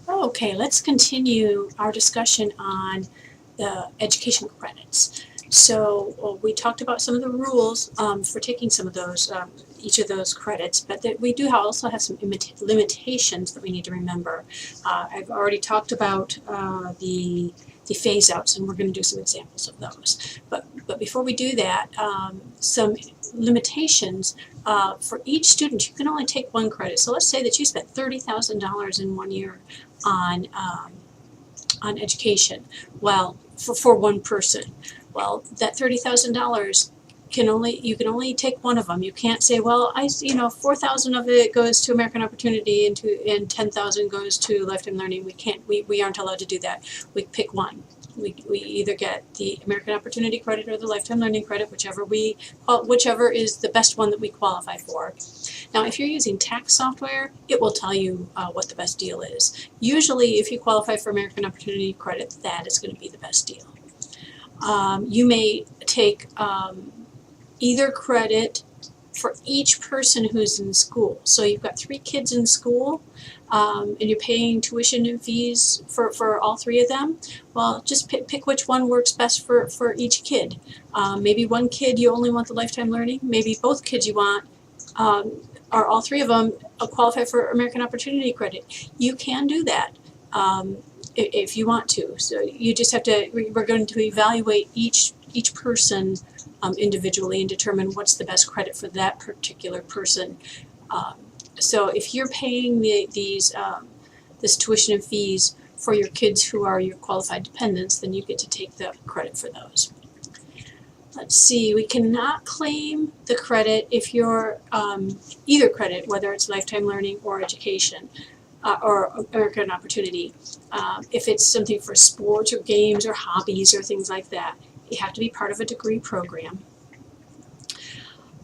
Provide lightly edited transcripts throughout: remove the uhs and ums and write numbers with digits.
Okay, let's continue our discussion on the education credits. So we talked about some of the rules for taking some of those, each of those credits, but that we do also have some limitations that we need to remember. I've already talked about the phase outs, and we're going to do some examples of those. But before we do that, some limitations. For each student, you can only take one credit. So let's say that you spent $30,000 in 1 year on education. Well, for one person. Well, that $30,000 you can only take one of them. You can't say, well, 4,000 of it goes to American Opportunity and 10,000 goes to Lifetime Learning. We aren't allowed to do that. We pick one. We either get the American Opportunity credit or the Lifetime Learning credit, whichever is the best one that we qualify for. Now, if you're using tax software, it will tell you what the best deal is. Usually, if you qualify for American Opportunity credit, that is going to be the best deal. You may take either credit for each person who's in school. So you've got 3 kids in school, and you're paying tuition and fees for all 3 of them. Well, just pick which one works best for each kid. Maybe one kid you only want the Lifetime Learning. Maybe both kids you want, or all 3 of them qualify for American Opportunity credit. You can do that if you want to. So you just have to. We're going to evaluate each person individually and determine what's the best credit for that particular person. So if you're paying this tuition and fees for your kids who are your qualified dependents, then you get to take the credit for those. Let's see, we cannot claim the credit if you're either credit, whether it's Lifetime Learning or education or American Opportunity. If it's something for sports or games or hobbies or things like that, you have to be part of a degree program.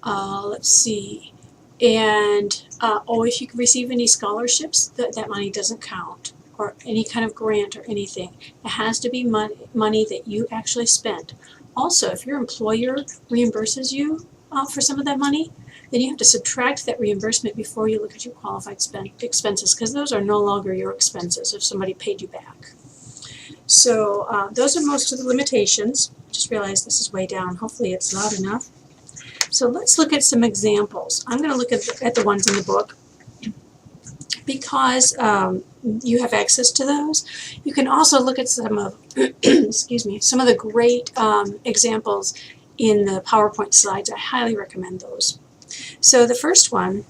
Let's see. And if you receive any scholarships, that money doesn't count, or any kind of grant or anything. It has to be money that you actually spent. Also, if your employer reimburses you for some of that money, then you have to subtract that reimbursement before you look at your qualified expenses, because those are no longer your expenses if somebody paid you back. So those are most of the limitations. Just realized this is way down. Hopefully it's loud enough. So let's look at some examples. I'm going to look at the ones in the book because you have access to those. You can also look at some of, excuse me, some of the great examples in the PowerPoint slides. I highly recommend those. So the first one,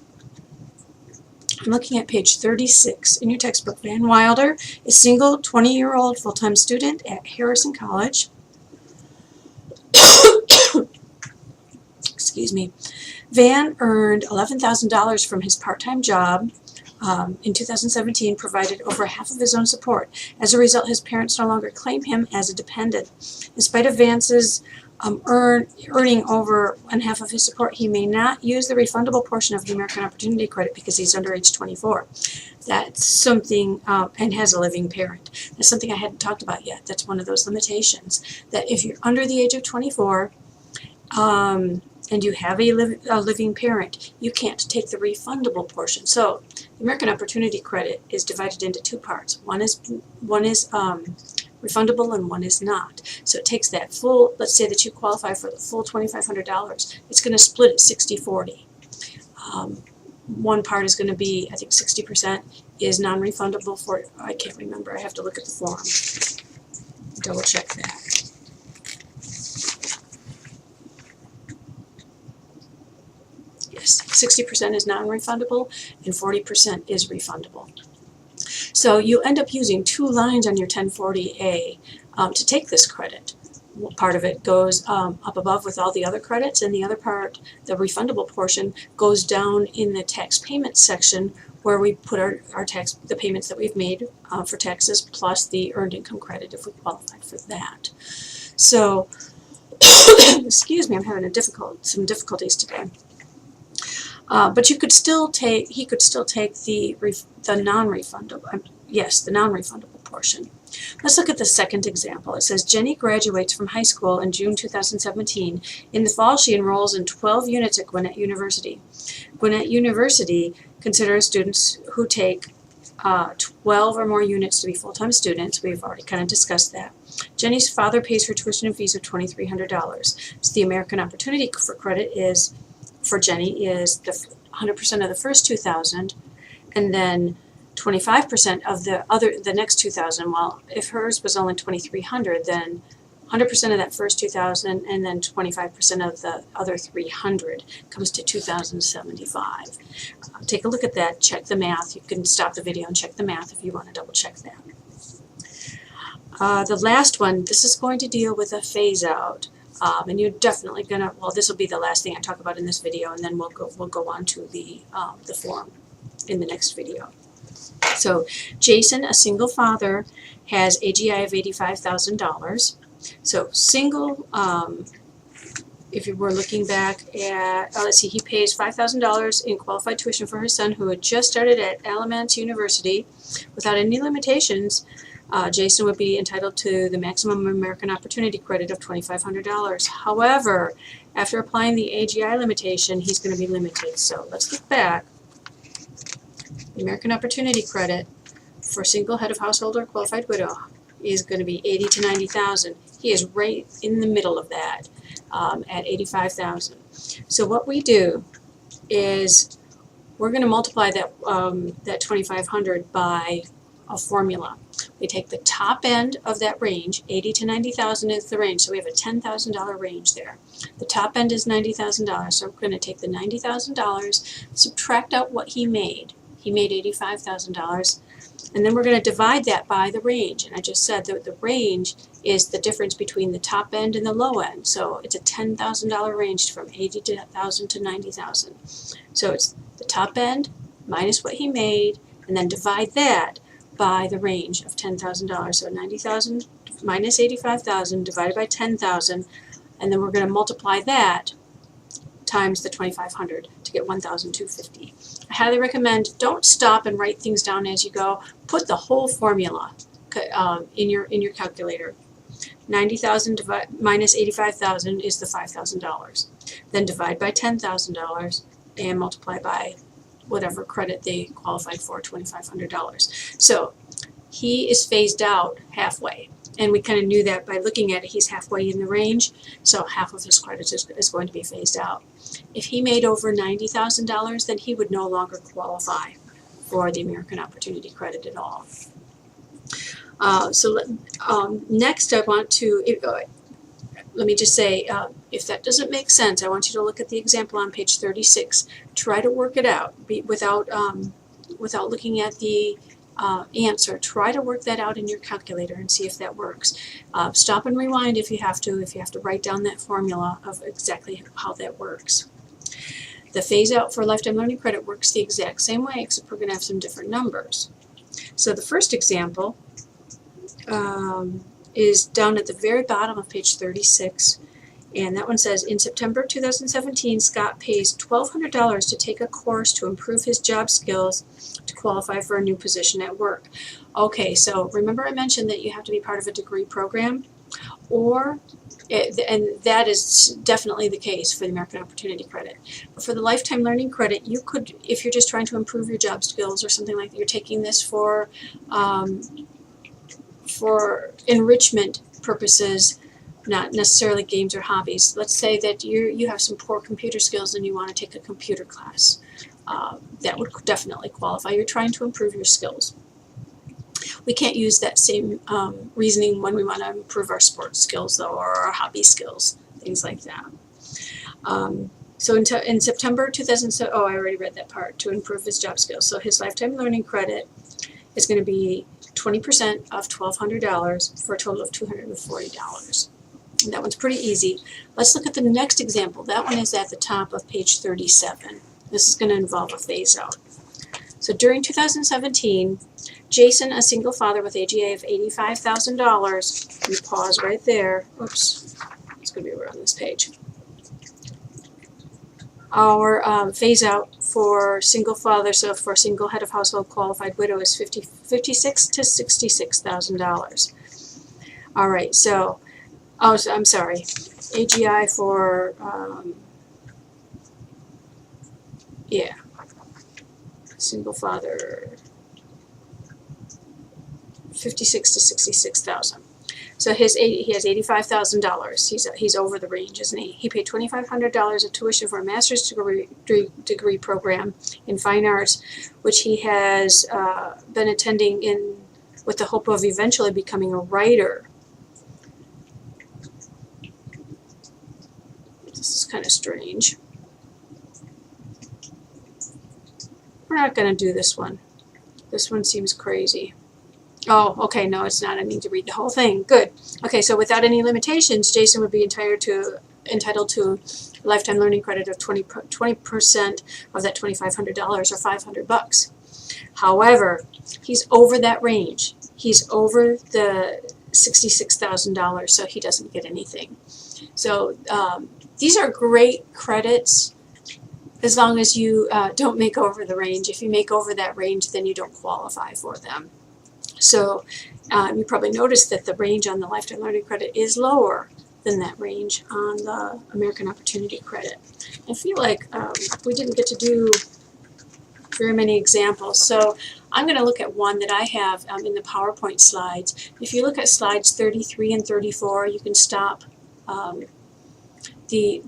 I'm looking at page 36 in your textbook. Van Wilder is single, 20-year-old full-time student at Harrison College. Excuse me. Van earned $11,000 from his part-time job in 2017, provided over half of his own support. As a result, his parents no longer claim him as a dependent. In spite of Vance's earning over half of his support, he may not use the refundable portion of the American Opportunity credit because he's under age 24. That's something, and has a living parent. That's something I hadn't talked about yet. That's one of those limitations, that if you're under the age of 24, and you have a living parent, you can't take the refundable portion. So the American Opportunity credit is divided into 2 parts. One is refundable and one is not. So it takes that full, let's say that you qualify for the full $2,500, it's going to split it 60-40. One part is going to be, I think 60% is non-refundable for, I can't remember, I have to look at the form, double check that. Yes, 60% is non-refundable and 40% is refundable. So you end up using 2 lines on your 1040A to take this credit. Part of it goes up above with all the other credits, and the other part, the refundable portion, goes down in the tax payment section where we put the payments that we've made for taxes plus the earned income credit if we qualified for that. So, excuse me, I'm having some difficulties today. But he could still take the non-refundable, the non-refundable portion. Let's look at the second example. It says Jenny graduates from high school in June 2017. In the fall, she enrolls in 12 units at Gwinnett University. Gwinnett University considers students who take 12 or more units to be full-time students. We've already kind of discussed that. Jenny's father pays her tuition and fees of $2,300. So the American Opportunity for credit is, for Jenny, is the 100% of the first $2,000, and then 25% of the next $2,000. Well, if hers was only $2,300, then 100% of that first $2,000, and then 25% of the other $300 comes to $2,075. Take a look at that. Check the math. You can stop the video and check the math if you want to double check that. The last one. This is going to deal with a phase out, and you're definitely gonna. Well, this will be the last thing I talk about in this video, and then we'll go on to the form in the next video. So, Jason, a single father, has AGI of $85,000. So single, if you were looking back at, let's see, he pays $5,000 in qualified tuition for his son who had just started at Alamance University. Without any limitations, Jason would be entitled to the maximum American Opportunity credit of $2,500. However, after applying the AGI limitation, he's going to be limited. So let's look back. The American Opportunity credit for single head of household or qualified widow is going to be $80,000 to $90,000. He is right in the middle of that at $85,000. So what we do is we're going to multiply that that $2,500 by a formula. We take the top end of that range. $80,000 to $90,000 is the range, so we have a $10,000 range there. The top end is $90,000, so we're going to take the $90,000, subtract out what he made. He made $85,000. And then we're going to divide that by the range. And I just said that the range is the difference between the top end and the low end. So it's a $10,000 range from $80,000 to $90,000. So it's the top end minus what he made, and then divide that by the range of $10,000. So $90,000 minus $85,000 divided by $10,000, and then we're going to multiply that times the $2,500 to get $1,250. I highly recommend don't stop and write things down as you go. Put the whole formula in your calculator. 90,000 minus 85,000 is the $5,000. Then divide by $10,000 and multiply by whatever credit they qualified for, $2,500. So he is phased out halfway. And we kind of knew that by looking at it. He's halfway in the range, so half of his credit is going to be phased out. If he made over $90,000, then he would no longer qualify for the American Opportunity credit at all. Next I want to, let me just say, if that doesn't make sense, I want you to look at the example on page 36. Try to work it out without looking at the answer. Try to work that out in your calculator and see if that works. Stop and rewind if you have to write down that formula of exactly how that works. The phase out for lifetime learning credit works the exact same way, except we're going to have some different numbers. So the first example is down at the very bottom of page 36, and that one says, in September 2017, Scott pays $1,200 to take a course to improve his job skills to qualify for a new position at work. Okay, so remember I mentioned that you have to be part of a degree program, and that is definitely the case for the American Opportunity credit. But for the lifetime learning credit, you could, if you're just trying to improve your job skills or something like that, you're taking this for enrichment purposes, not necessarily games or hobbies. Let's say that you have some poor computer skills and you want to take a computer class. That would definitely qualify. You're trying to improve your skills. We can't use that same reasoning when we want to improve our sports skills, though, or our hobby skills, things like that. So in September 2007, I already read that part, to improve his job skills. So his lifetime learning credit is going to be 20% of $1,200 for a total of $240. And that one's pretty easy. Let's look at the next example. That one is at the top of page 37. This is going to involve a phase out. So during 2017, Jason, a single father with AGA of $85,000, let me pause right there. Oops, it's going to be around this page. Our phase out for single father, so for single head of household qualified widow, is $56,000 to $66,000. All right, so, I'm sorry, AGI for, single father 56 to 66,000. So he has $85,000. He's over the range, isn't he? He paid $2,500 of tuition for a master's degree program in fine arts, which he has been attending with the hope of eventually becoming a writer. This is kind of strange. We're not going to do this one. This one seems crazy. Oh, okay, no, it's not. I need to read the whole thing. Good. Okay, so without any limitations, Jason would be entitled to lifetime learning credit of 20% of that $2,500 or $500. However, he's over that range. He's over the $66,000, so he doesn't get anything. So these are great credits as long as you don't make over the range. If you make over that range, then you don't qualify for them. So you probably noticed that the range on the lifetime learning credit is lower than that range on the American Opportunity Credit. I feel like we didn't get to do very many examples, so I'm going to look at one that I have in the PowerPoint slides. If you look at slides 33 and 34, you can stop the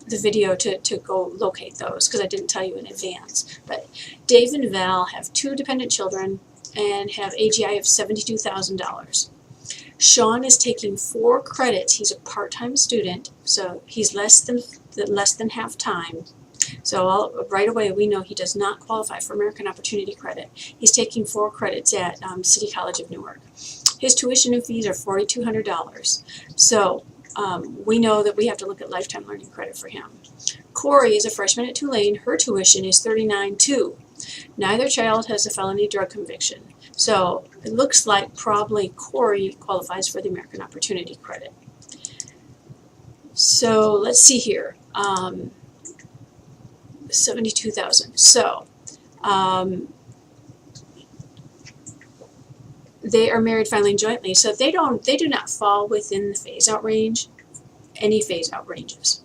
video to go locate those, because I didn't tell you in advance. But Dave and Val have 2 dependent children and have AGI of $72,000. Sean is taking 4 credits. He's a part-time student, so he's less than half time. So right away we know he does not qualify for American Opportunity Credit. He's taking 4 credits at City College of Newark. His tuition and fees are $4,200. So we know that we have to look at lifetime learning credit for him. Corey is a freshman at Tulane. Her tuition is $39,200. Neither child has a felony drug conviction. So it looks like probably Corey qualifies for the American Opportunity Credit. So let's see here. 72,000. So they are married filing jointly, so they do not fall within the phase-out range, any phase-out ranges,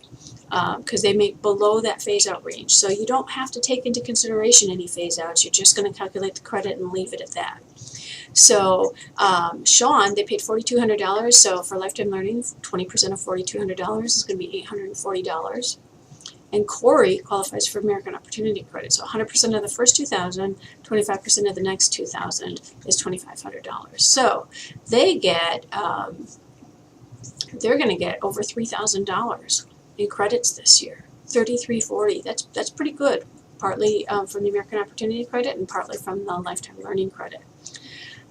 because they make below that phase-out range. So you don't have to take into consideration any phase-outs. You're just going to calculate the credit and leave it at that. So Sean, they paid $4,200. So for lifetime learning, 20% of $4,200 is going to be $840. And Corey qualifies for American Opportunity Credit. So 100% of the first $2,000, 25% of the next $2,000 is $2,500. So they get, they're going to get over $3,000 in credits this year. $3,340. That's pretty good. Partly from the American Opportunity Credit and partly from the Lifetime Learning Credit.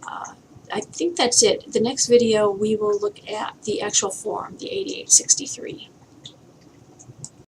I think that's it. The next video we will look at the actual form, the 8863.